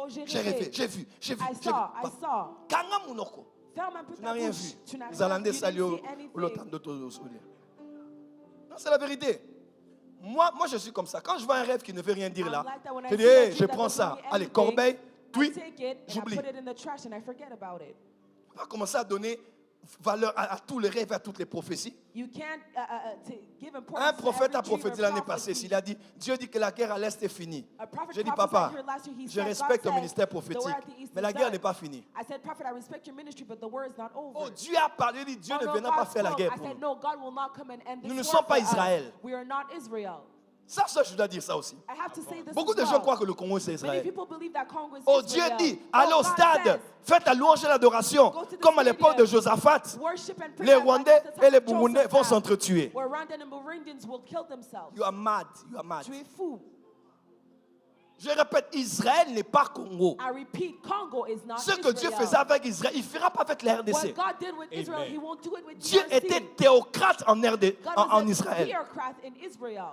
Oh, j'ai vu. I saw. Kanga munoko. Ferme un peu Tu ta n'as rien bouche. vu. Tu n'as Les rien Hollandais vu. saluent You didn't see anything. Non, c'est la vérité. Moi, je suis comme ça. Quand je vois un rêve qui ne veut rien dire là, I'm like that when I je dis, see a hey, dream je that prends doesn't ça. mean Allez, anything, corbeille, I puis take it and I j'oublie. put it in the trash and I forget about it. On va commencer à donner valeur à tous les rêves, à toutes les prophéties. You can't give importance Un to prophète every a dream or prophétisé l'année passée. prophecy. Il a dit, Dieu dit que la guerre à l'Est est finie. A prophet J'ai dit, prophesied papa, here last year. He je said, respecte God ton ministère said, the prophétique, war at the east mais is la guerre done. n'est pas finie. I said, prophet, I respect your ministry, but the war is not over. Oh, Dieu a parlé, il dit, Dieu ne no, viendra pas God faire la spoke. guerre I pour said, nous. no, God will not come and end this Nous ne war sommes pas for us. Israël. We are not Israel. Ça, je dois dire ça aussi. I have to say this Beaucoup as de well. gens croient que le Congo c'est Many Israël. people believe that Congo is Oh, Dieu Israel. dit, Oh, allez au God stade, says, faites la louange et l'adoration, go to the comme à l'époque de stadium, Josaphat. worship and pray Les like Rwandais at the time et les of Burundais Joseph vont had, s'entretuer. where Rwandan and Burundians will kill themselves. You are mad, you are mad. Tu es fou. Je répète, Israël n'est pas Congo. I repeat, Congo is not Ce que Dieu Israel. faisait avec Israël, il ne fera pas avec la What RDC. God did with Israel, He won't do it with Dieu DRC. était théocrate en God was en a Israël. theocrat in Israel.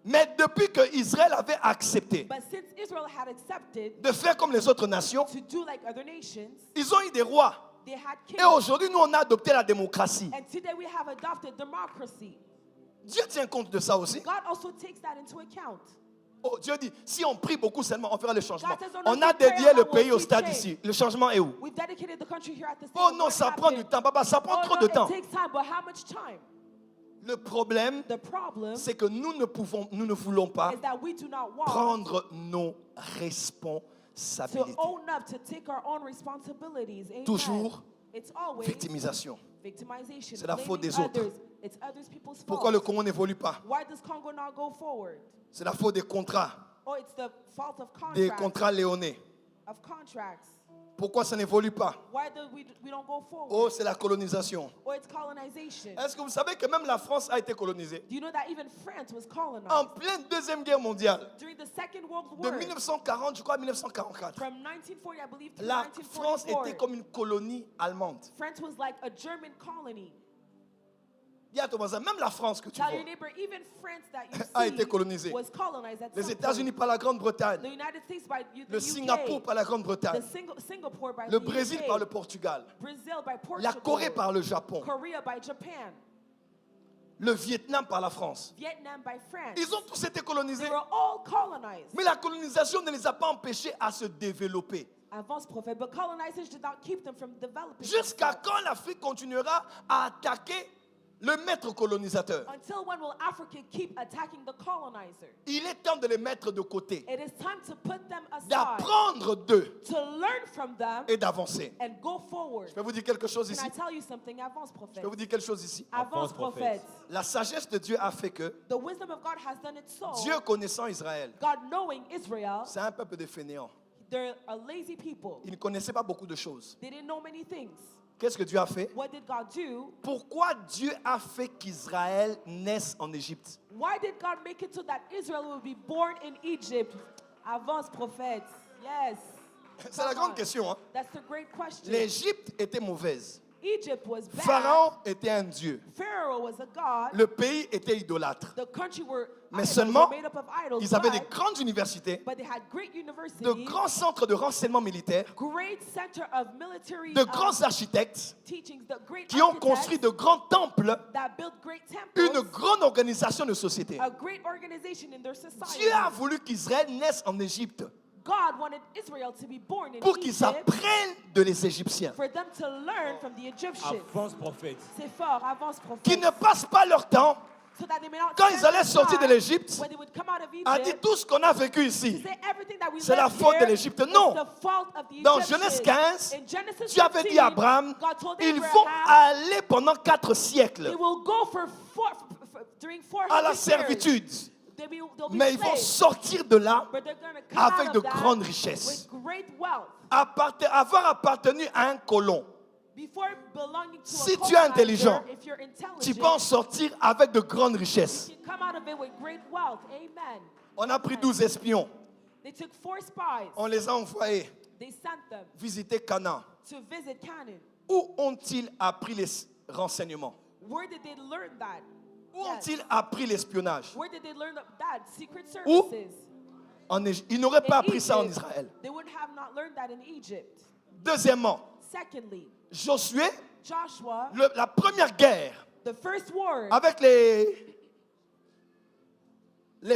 Mais depuis que Israël avait accepté But since Israel had accepted de faire comme les autres nations, to do like other nations, ils ont eu des rois. they had kings. Et aujourd'hui, nous, on a adopté la démocratie. And today we have adopted democracy. Dieu tient compte de ça aussi. God also takes that into account. Oh, Dieu dit, si on prie beaucoup seulement, on fera le changement. God says, On a dédié le pays au stade ici. Le changement est où? We've dedicated the country here at the Oh stadium. non, What ça prend du happened? temps. Baba, ça prend Oh trop no, de temps. it takes time, but how much time? Le problème, The problem c'est que nous ne voulons pas is that we do not want prendre nos to responsabilités. own up, to take our own responsibilities. Amen. Toujours It's always victimisation. victimization. C'est la faute blaming des autres. others. It's others people's fault. Pourquoi le Congo n'évolue pas? Why does Congo not go forward? C'est la faute des contrats, Oh, it's the fault of des contracts. contrats léonais. Of contracts. Pourquoi ça n'évolue pas? Why do we don't go forward? Oh, c'est la colonisation. Or it's colonization. Est-ce que vous savez que même la France a été colonisée? Do you know that even France was colonized? En pleine Deuxième Guerre mondiale, During the Second World de War, 1940, je crois, à 1944, from 1940, I believe, to la France 1944, était comme une colonie allemande. France was like a German colony. Dis à ton voisin, même la France que tu Tell vois, your neighbor, even France that you a see été colonisée. was colonized at Les some États-Unis point. par la The Grande-Bretagne, United States by the le UK, Singapour par la Grande-Bretagne, Singapore by le the Brésil UK, par le Portugal, Brazil by Portugal, la Corée par le Japon, Korea by Japan, le Vietnam par la France. Vietnam by France. Ils ont tous été colonisés. They were all colonized. Mais la colonisation ne les a pas empêchés à se développer. Avance prophet, but colonizers did not keep them from developing. Jusqu'à themselves. quand l'Afrique continuera à attaquer le maître colonisateur? Until when will Africa keep attacking the colonizer? Il est temps de les mettre de côté, It is time to put them aside, d'apprendre d'eux to learn from them, et d'avancer. and go forward. Je vais vous dire quelque chose Can ici. I tell you something? Avance Je prophet. vais vous dire quelque chose ici. Avance prophet. La sagesse de Dieu a fait que The wisdom of God has done it so. Dieu connaissant Israël, God knowing Israel, c'est un peuple de fainéants. they're a lazy people. Ils ne connaissaient pas beaucoup de choses. They didn't know many things. Qu'est-ce que Dieu a fait? What did God do? Pourquoi Dieu a fait qu'Israël naisse en Égypte? Why did God make it so that Israel will be born in Egypt? Avance prophet. Yes. C'est la Come grande on. question. Hein? That's the great question. L'Égypte était mauvaise. Egypt was bad. Pharaon était un dieu. Pharaoh was a god. Le pays était idolâtre. The country were Mais idols, seulement, were made up of idols, ils avaient des but grandes universités, they had great universities, de grands centres de renseignement militaire, great center of military de grands architectes teachings, the great qui ont architects construit de grands temples, that built great une temples, grande organisation de société. a great organization in their society. Dieu a voulu qu'Israël naisse en Égypte God wanted Israel to be born in pour qu'ils Egypt apprennent de les Égyptiens, for them to learn from the Egyptians. Avance prophète. C'est fort, avance prophète. qu'ils ne passent pas leur temps, So that they may not quand spend ils allaient their sortir de time, l'Égypte, when they would come out of à dire Egypt, tout ce qu'on a vécu ici. say everything that we C'est la left faute de here l'Égypte. is Non. the fault of the Dans Egyptians. Genèse 15, In Genesis Dieu avait dit 15, à Abraham, God told ils Abraham, vont aller pendant 4 siècles they will go during 400 à la years. servitude, They'll be mais ils vont slaves, sortir de là but they're gonna come avec out de of that grandes richesses. with great wealth. Avoir appartenu à un colon, Before belonging to si a tu es colonizer, intelligent, if you're intelligent, tu peux en sortir avec de grandes richesses. you can come out of it with great wealth. Amen. On a pris 12 espions, They took 4 spies. on les a envoyés They sent them visiter Canaan. to visit Canaan. Où ont-ils appris les renseignements? Where did they learn that? Où ont-ils appris l'espionnage? Where did they learn that? Secret Où? services. Ils n'auraient pas In appris ça en Egypt. Israël. They would have not learned that in Egypt. Deuxièmement, Secondly, Josué, Joshua, la première guerre the first war avec les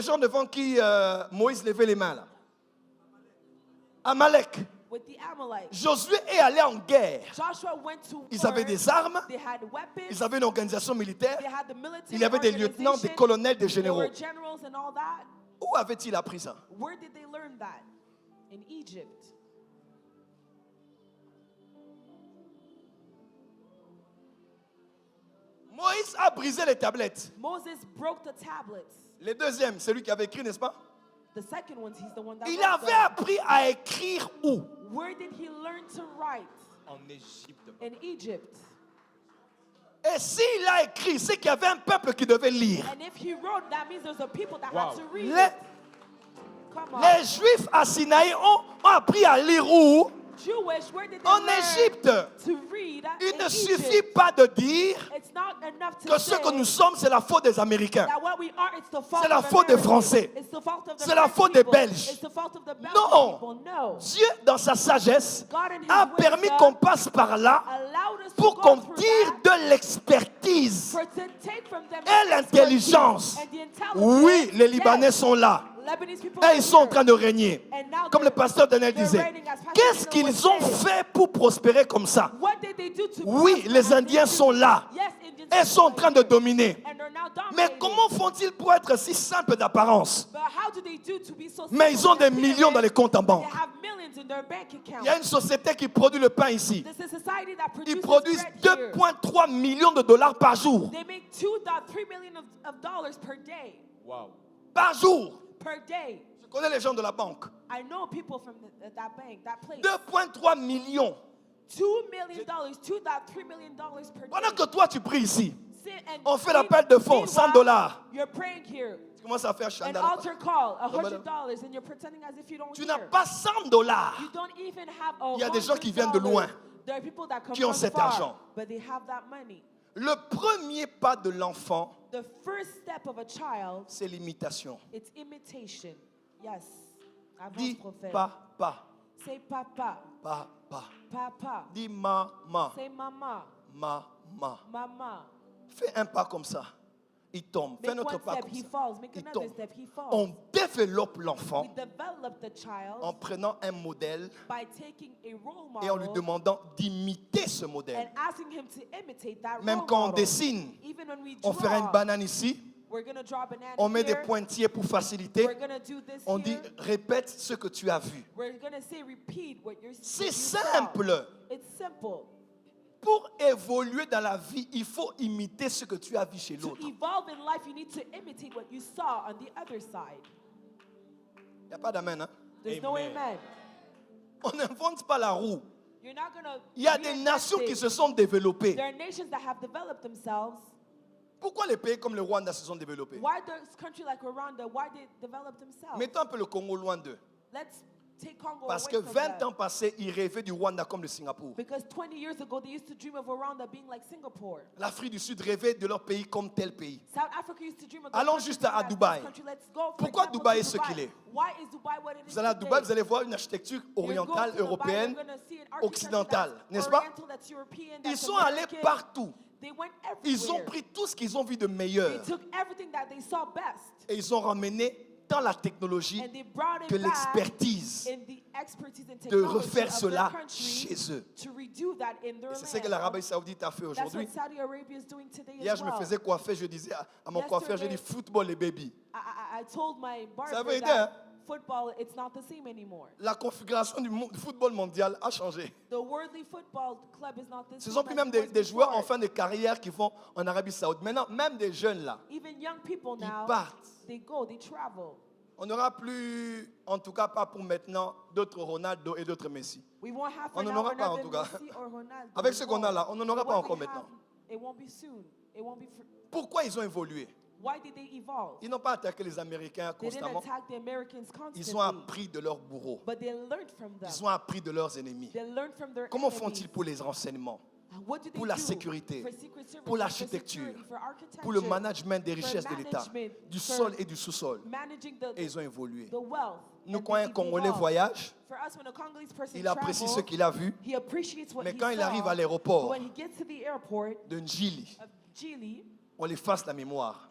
gens devant qui Moïse levait les mains là. Amalek. with the Amalekites. Josué est allé en guerre. Joshua went to Ils war. avaient des armes, They had weapons. ils avaient une organisation militaire, They had the military il y avait des lieutenants, des organization. colonels, des There généraux. were generals and all that. Où avait-il appris ça? Where did they learn that? In Egypt. Moïse a brisé les tablettes. Moses broke the tablets. Le deuxième, c'est lui qui avait écrit, n'est-ce pas? The second one, he's the one that Il wrote avait them. appris à écrire où? Where did he learn to write? En Égypte. In Egypt. Et s'il a écrit, c'est qu'il y avait un peuple qui devait lire. And if he wrote, that means there's a people that Wow. had to read Les, it. Come on. les Juifs à Sinaï ont appris à lire où? Jewish, where did they En learn Égypte. to read? Il In ne Egypt. suffit pas de dire It's not enough to que ce say que nous sommes, c'est la faute des Américains. that what we are, it's the fault C'est la of faute des Americans. Français. It's the fault of the C'est la French faute des people. Belges. It's the fault of the Belgian Non. people. No. Dieu, dans sa sagesse, God in his a permis wisdom qu'on passe par là allowed us pour to qu'on go through tire that de l'expertise for to take from them et the l'intelligence. expertise and the intelligence. Oui, les Libanais Yes. sont là. Lebanese people Et are ils sont en here. train de régner. And now Comme le they're- pasteur Daniel they're disait. reigning as Pastor Qu'est-ce Daniel was qu'ils ont saying. fait pour prospérer comme ça? What did they do to Oui, prosper les as they Indiens do? sont là. Yes, Indians Et sont en are train de here. dominer. And they're now Mais dominating. comment font-ils pour être si simples d'apparence? But how do they do to be so Mais ils simple ont des in millions dans les comptes en appearance? banque. They have millions in their bank account. Il y a une société qui produit le pain ici. This is a society that Ils produces produisent bread here. 2,3 millions de dollars par jour. They make 2.3 million of dollars per day. Wow. Par jour. Per day. Je connais les gens de la banque. I know people from that bank, that place. 2,3 millions. $2 million, $2.3 million per Pendant day. que toi, tu pries ici. Sit and On fait mean- l'appel de fonds, $100. meanwhile, You're praying here. Tu commences à faire An chandal. altar call, madame. $100, and you're pretending as if you don't Tu n'as hear. pas $100. You don't even have a Il y a des gens qui viennent de $100. loin, There are people that come qui ont from cet far, argent. but they have that money. Le premier pas de l'enfant, The first step of a child, c'est l'imitation. it's imitation. Yes. Avance, Dis prophète. papa, Say papa, papa. papa. Dis maman, Say mama, maman. mama. Fais un pas comme ça. Il tombe. Fais Make notre one pas step, comme he ça. falls. Make Il another tombe. step, he falls. On développe l'enfant We develop the child en prenant un modèle by taking a role et en lui model demandant d'imiter ce and modèle. asking him to imitate that Même role quand on model. dessine, Even when we on fera une draw, banane ici, we're going to draw a banana on met des here. pointillés pour faciliter. We're going to do this On dit here. répète ce que tu as vu. We're going to say repeat what you're C'est you saw. simple. It's simple. Pour évoluer dans la vie, il faut imiter ce que tu as vu chez To l'autre. evolve in life, you need to imitate what you saw on the other side. Il n'y a pas d'amen. Hein? There's no Amen. amen. On n'invente pas la roue. You're not going to. Il y a des nations qui se sont développées. There are nations that have developed themselves. Pourquoi les pays comme le Rwanda se sont développés? Why does country like Rwanda, why they develop themselves? Mettons un peu le Congo loin d'eux. Let's take Congo Parce away que from 20 them. ans passés, ils rêvaient du Rwanda comme le Singapour. Because 20 years ago, they used to dream of Rwanda being like Singapore. L'Afrique du Sud rêvait de leur pays comme tel pays. South Africa used to dream of Allons their country juste being à like Dubaï. this country. Let's go, for Pourquoi example, Dubaï to est ce Dubai. qu'il est? Why is Dubai what it is Vous allez à today? Dubaï, vous allez voir une architecture You go to orientale, Dubai, européenne, you're gonna see an architecture occidentale, that's n'est-ce pas? oriental, that's European, Ils that's sont allés American. partout. They went Ils ont everywhere. pris tout ce qu'ils ont vu de They meilleur took everything that they saw best et ils ont ramené dans la technologie and they brought it que back l'expertise in the expertise and de technology refaire of cela their country chez eux. to redo that in their Et c'est ce que land. l'Arabie Saoudite a fait That's aujourd'hui. what Saudi Arabia is doing today Hier, as je me well. faisais coiffer, je disais à mon coiffeur, j'ai dit football et baby. I told my Ça barber veut dire, that football, it's not the same anymore. La configuration du football mondial a changé. The worldly football club is not the Ce same sont plus as même it was des joueurs before. en fin de carrière qui vont en Arabie Saoudite. Maintenant, même des jeunes là, Even young people ils now, partent. they go, they travel. On n'aura plus, en tout cas pas pour maintenant, d'autres Ronaldo et d'autres Messi. We won't have On for n'en now aura pas, en another tout cas. Messi or Ronaldo. Avec We ce qu'on a won't. là, on n'en aura But pas what encore we maintenant. have, it won't be soon. It won't be. Pourquoi ils ont évolué? Why did they evolve? Ils n'ont pas attaqué les Américains They didn't constamment. attack the Americans Ils ont constantly, appris de leurs bourreaux. but they learned from them. Ils ont appris de leurs ennemis. They learned from their Comment enemies. font-ils pour les renseignements? What do they pour la do sécurité, for secret services, pour l'architecture, for security, for architecture, pour le management des for richesses de l'État, management, du for sol et du sous-sol. managing Et ils ont évolué. the wealth. Nous, and quand un they Congolais evolve. voyage, For us, when a Congolese person il apprécie ce travels, qu'il a vu, he appreciates what mais he quand il saw, arrive à but l'aéroport when he gets to the airport de Njili, of Gili, on efface la mémoire.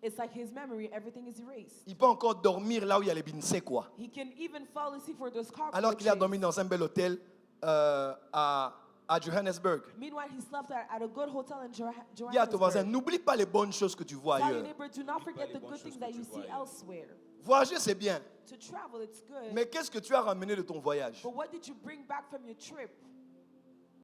it's like his memory, everything is erased. Il peut encore dormir là où il y a les binsé, quoi. He can even fall asleep for those cockroaches. Alors qu'il a dormi dans un bel hôtel à Johannesburg. Meanwhile, he slept at a good hotel in Dis à ton voisin, Johannesburg. n'oublie pas les bonnes choses que tu vois Tell your ailleurs. neighbor, do not forget the good things that you see elsewhere. Voyager, c'est bien. To travel, it's good. Mais qu'est-ce que tu as ramené de ton voyage? But what did you bring back from your trip?